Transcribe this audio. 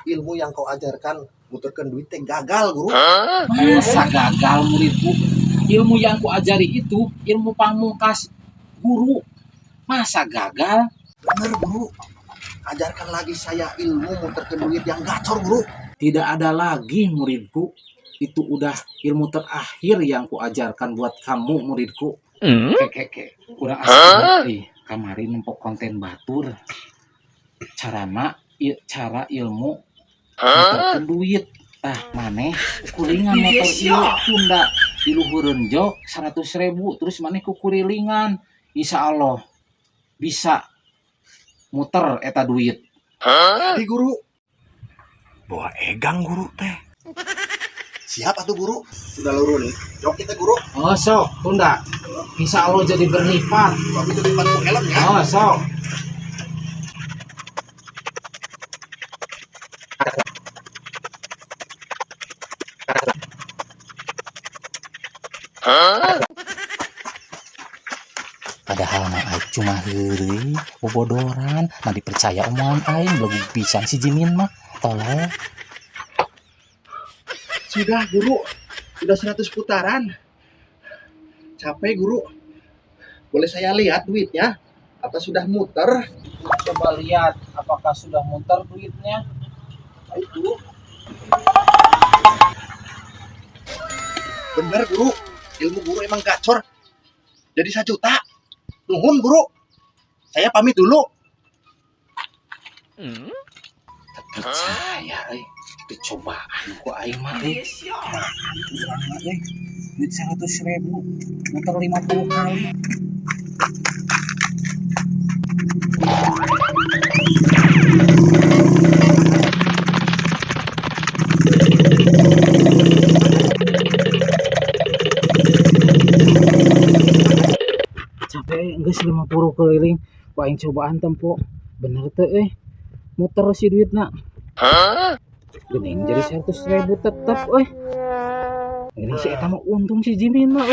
ilmu yang kau ajarkan muterkan duit teh gagal guru. Masa gagal muridku? Ilmu yang ku ajari itu ilmu pamungkas guru. Masa gagal? Bener guru. Ajarkan lagi saya ilmu muterkan duit yang gacor guru. Tidak ada lagi muridku. Itu udah ilmu terakhir yang ku ajarkan buat kamu muridku. Keke, kurang asik banget. Kemarin nempok konten batur. Cara ilmu muterkan duit. Maneh kuringan motor ieu tunda di luhureun jok 100.000 terus maneh kukurilingan. Insya Allah bisa muter eta duit. Jadi guru. Bawa egang guru teh. Siap atuh guru. Sudah lurun nih. Jok kita guru. Oh sok tunda. Insya Allah jadi berlipat. Tapi itu depan helm ya. Oh sok. Padahal mah aing cuma heureuy bobodoran, mah dipercaya omongan aing belum pisan si Jimin mah. Tolong. Sudah guru. Sudah 100 putaran. Capek guru. Boleh saya lihat duitnya? Apa sudah muter? Coba lihat apakah sudah muter duitnya. Ayo guru. Bener guru. Ilmu guru emang gacor. Jadi 1 juta. Nuhun guru. Saya pamit dulu. Percaya itu cobaan ku aing mah duit 100.000 muter 50 kali. Capek geus 50 keliling ku aing cobaan tempo. Bener teh muter si duitna. Gening jadi 100.000 tetep Ini si eta mah untung si Jimin mah